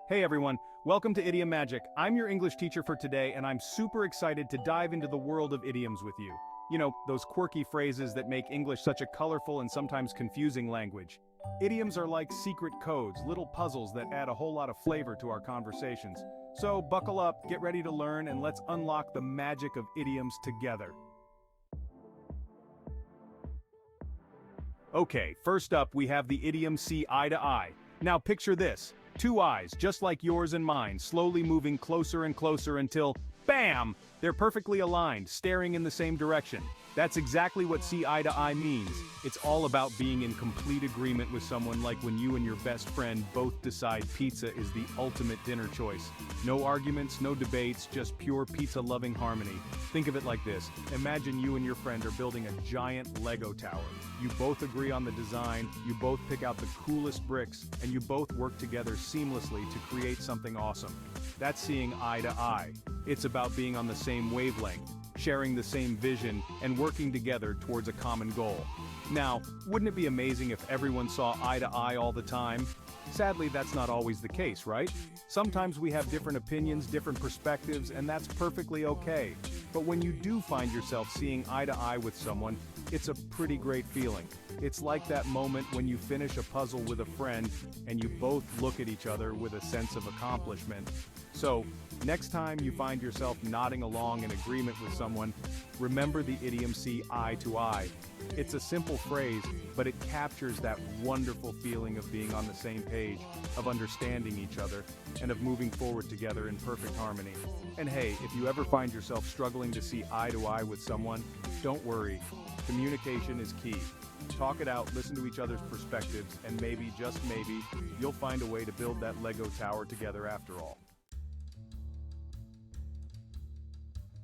Hey everyone, welcome to Idiom Magic. I'm your English teacher for today and I'm super excited to dive into the world of idioms with you. You know, those quirky phrases that make English such a colorful and sometimes confusing language. Idioms are like secret codes, little puzzles that add a whole lot of flavor to our conversations. So buckle up, get ready to learn, and let's unlock the magic of idioms together. Okay, first up we have the idiom see eye to eye. Now picture this. Two eyes, just like yours and mine, slowly moving closer and closer until, BAM! They're perfectly aligned, staring in the same direction. That's exactly what see eye to eye means. It's all about being in complete agreement with someone, like when you and your best friend both decide pizza is the ultimate dinner choice. No arguments, no debates, just pure pizza-loving harmony. Think of it like this. Imagine you and your friend are building a giant Lego tower. You both agree on the design, you both pick out the coolest bricks, and you both work together seamlessly to create something awesome. That's seeing eye to eye. It's about being on the same wavelength, sharing the same vision, and working together towards a common goal. Now, wouldn't it be amazing if everyone saw eye to eye all the time? Sadly, that's not always the case, right? Sometimes we have different opinions, different perspectives, and that's perfectly okay. But when you do find yourself seeing eye to eye with someone, it's a pretty great feeling. It's like that moment when you finish a puzzle with a friend and you both look at each other with a sense of accomplishment. So, next time you find yourself nodding along in agreement with someone, remember the idiom see eye to eye. It's a simple phrase, but it captures that wonderful feeling of being on the same page, of understanding each other, and of moving forward together in perfect harmony. And hey, if you ever find yourself struggling to see eye to eye with someone, don't worry. Communication is key. Talk it out, listen to each other's perspectives, and maybe, just maybe, you'll find a way to build that Lego tower together after all.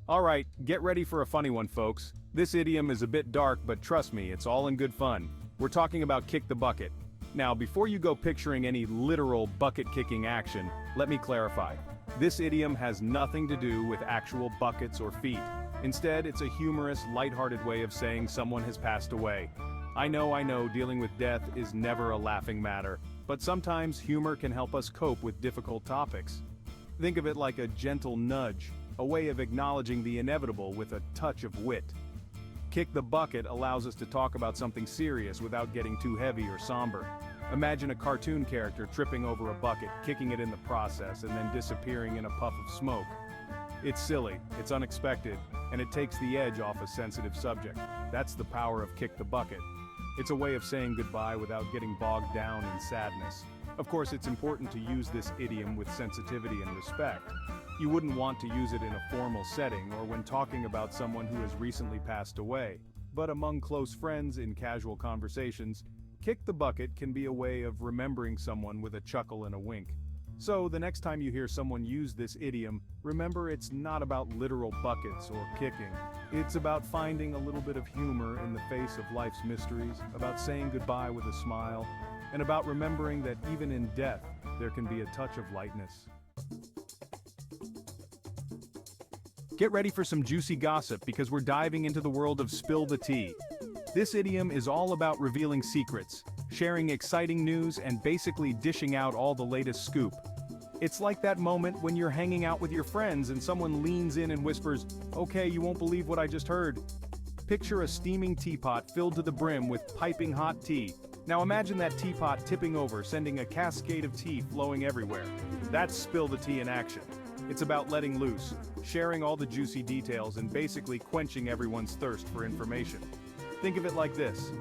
Alright, get ready for a funny one, folks. This idiom is a bit dark, but trust me, it's all in good fun. We're talking about kick the bucket. Now, before you go picturing any literal bucket-kicking action, let me clarify. This idiom has nothing to do with actual buckets or feet. Instead, it's a humorous, lighthearted way of saying someone has passed away. I know, dealing with death is never a laughing matter, but sometimes humor can help us cope with difficult topics. Think of it like a gentle nudge, a way of acknowledging the inevitable with a touch of wit. Kick the bucket allows us to talk about something serious without getting too heavy or somber. Imagine a cartoon character tripping over a bucket, kicking it in the process, and then disappearing in a puff of smoke. It's silly, it's unexpected, and it takes the edge off a sensitive subject. That's the power of kick the bucket. It's a way of saying goodbye without getting bogged down in sadness. Of course, it's important to use this idiom with sensitivity and respect. You wouldn't want to use it in a formal setting or when talking about someone who has recently passed away. But among close friends in casual conversations, kick the bucket can be a way of remembering someone with a chuckle and a wink. So the next time you hear someone use this idiom, remember it's not about literal buckets or kicking. It's about finding a little bit of humor in the face of life's mysteries, about saying goodbye with a smile, and about remembering that even in death, there can be a touch of lightness. Get ready for some juicy gossip because we're diving into the world of spill the tea. This idiom is all about revealing secrets, sharing exciting news, and basically dishing out all the latest scoop. It's like that moment when you're hanging out with your friends and someone leans in and whispers, "Okay, you won't believe what I just heard." Picture a steaming teapot filled to the brim with piping hot tea. Now imagine that teapot tipping over, sending a cascade of tea flowing everywhere. That's spill the tea in action. It's about letting loose, sharing all the juicy details, and basically quenching everyone's thirst for information. Think of it like this.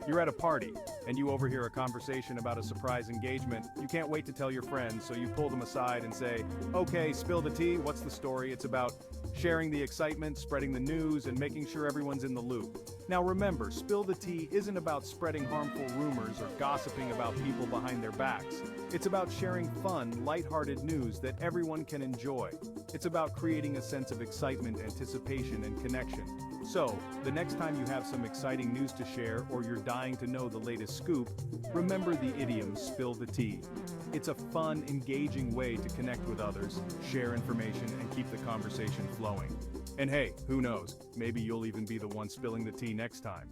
You're at a party, and you overhear a conversation about a surprise engagement. You can't wait to tell your friends, so you pull them aside and say, "Okay, spill the tea, what's the story?" It's about sharing the excitement, spreading the news, and making sure everyone's in the loop. Now remember, spill the tea isn't about spreading harmful rumors or gossiping about people behind their backs. It's about sharing fun, lighthearted news that everyone can enjoy. It's about creating a sense of excitement, anticipation, and connection. So, the next time you have some exciting news to share or you're dying to know the latest scoop, remember the idiom spill the tea. It's a fun, engaging way to connect with others, share information, and keep the conversation flowing. And hey, who knows, maybe you'll even be the one spilling the tea next time.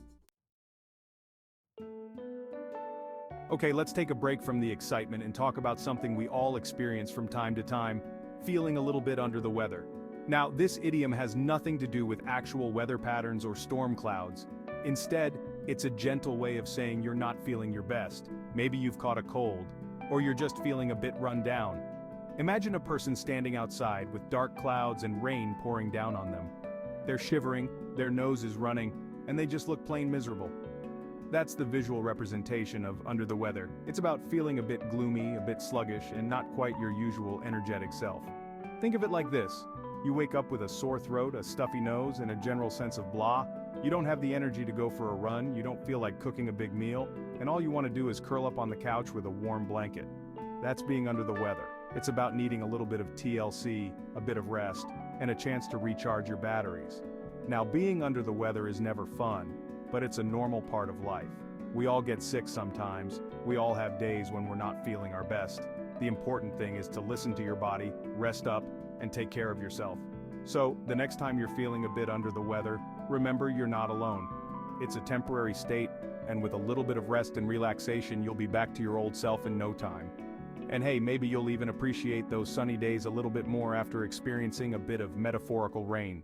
Okay, let's take a break from the excitement and talk about something we all experience from time to time, feeling a little bit under the weather. Now, this idiom has nothing to do with actual weather patterns or storm clouds. Instead, it's a gentle way of saying you're not feeling your best. Maybe you've caught a cold, or you're just feeling a bit run down. Imagine a person standing outside with dark clouds and rain pouring down on them. They're shivering, their nose is running, and they just look plain miserable. That's the visual representation of under the weather. It's about feeling a bit gloomy, a bit sluggish, and not quite your usual energetic self. Think of it like this. You wake up with a sore throat, a stuffy nose, and a general sense of blah. You don't have the energy to go for a run, you don't feel like cooking a big meal, and all you want to do is curl up on the couch with a warm blanket. That's being under the weather. It's about needing a little bit of TLC, a bit of rest, and a chance to recharge your batteries. Now, being under the weather is never fun, but it's a normal part of life. We all get sick sometimes, we all have days when we're not feeling our best. The important thing is to listen to your body, rest up, and take care of yourself. So, the next time you're feeling a bit under the weather, remember you're not alone. It's a temporary state, and with a little bit of rest and relaxation, you'll be back to your old self in no time. And hey, maybe you'll even appreciate those sunny days a little bit more after experiencing a bit of metaphorical rain.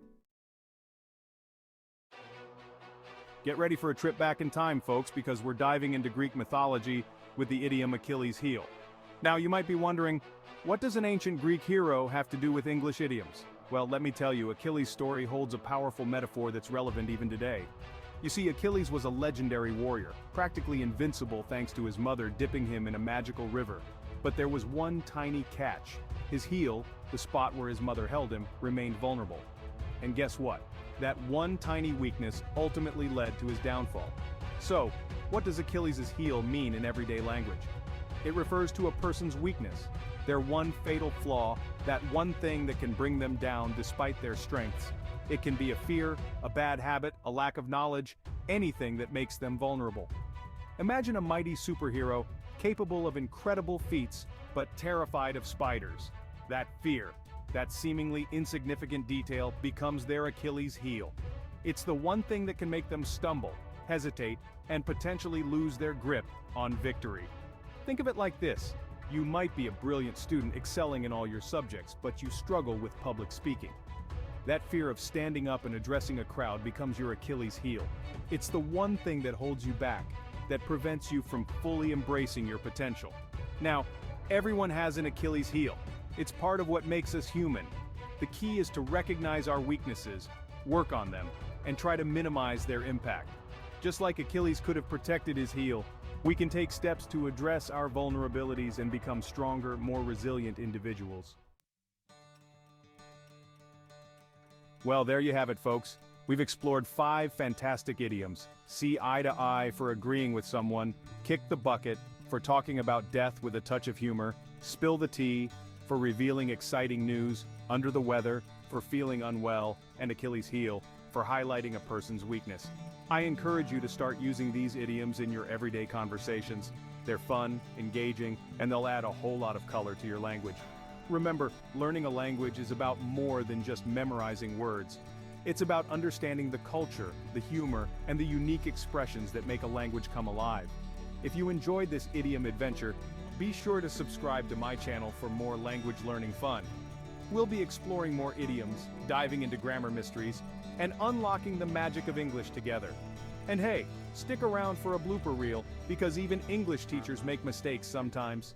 Get ready for a trip back in time, folks, because we're diving into Greek mythology with the idiom Achilles' heel. Now, you might be wondering, what does an ancient Greek hero have to do with English idioms? Well, let me tell you, Achilles' story holds a powerful metaphor that's relevant even today. You see, Achilles was a legendary warrior, practically invincible thanks to his mother dipping him in a magical river. But there was one tiny catch. His heel, the spot where his mother held him, remained vulnerable. And guess what? That one tiny weakness ultimately led to his downfall. So, what does Achilles' heel mean in everyday language? It refers to a person's weakness, their one fatal flaw, that one thing that can bring them down despite their strengths. It can be a fear, a bad habit, a lack of knowledge, anything that makes them vulnerable. Imagine a mighty superhero, capable of incredible feats, but terrified of spiders. That fear, that seemingly insignificant detail, becomes their Achilles' heel. It's the one thing that can make them stumble, hesitate, and potentially lose their grip on victory. Think of it like this. You might be a brilliant student excelling in all your subjects, but you struggle with public speaking. That fear of standing up and addressing a crowd becomes your Achilles' heel. It's the one thing that holds you back, that prevents you from fully embracing your potential. Now, everyone has an Achilles' heel. It's part of what makes us human. The key is to recognize our weaknesses, work on them, and try to minimize their impact. Just like Achilles could have protected his heel, we can take steps to address our vulnerabilities and become stronger, more resilient individuals. Well, there you have it, folks. We've explored 5 fantastic idioms. See eye to eye for agreeing with someone, kick the bucket for talking about death with a touch of humor, spill the tea for revealing exciting news, under the weather for feeling unwell, and Achilles' heel for highlighting a person's weakness. I encourage you to start using these idioms in your everyday conversations. They're fun, engaging, and they'll add a whole lot of color to your language. Remember, learning a language is about more than just memorizing words. It's about understanding the culture, the humor, and the unique expressions that make a language come alive. If you enjoyed this idiom adventure, be sure to subscribe to my channel for more language learning fun. We'll be exploring more idioms, diving into grammar mysteries, and unlocking the magic of English together. And hey, stick around for a blooper reel, because even English teachers make mistakes sometimes.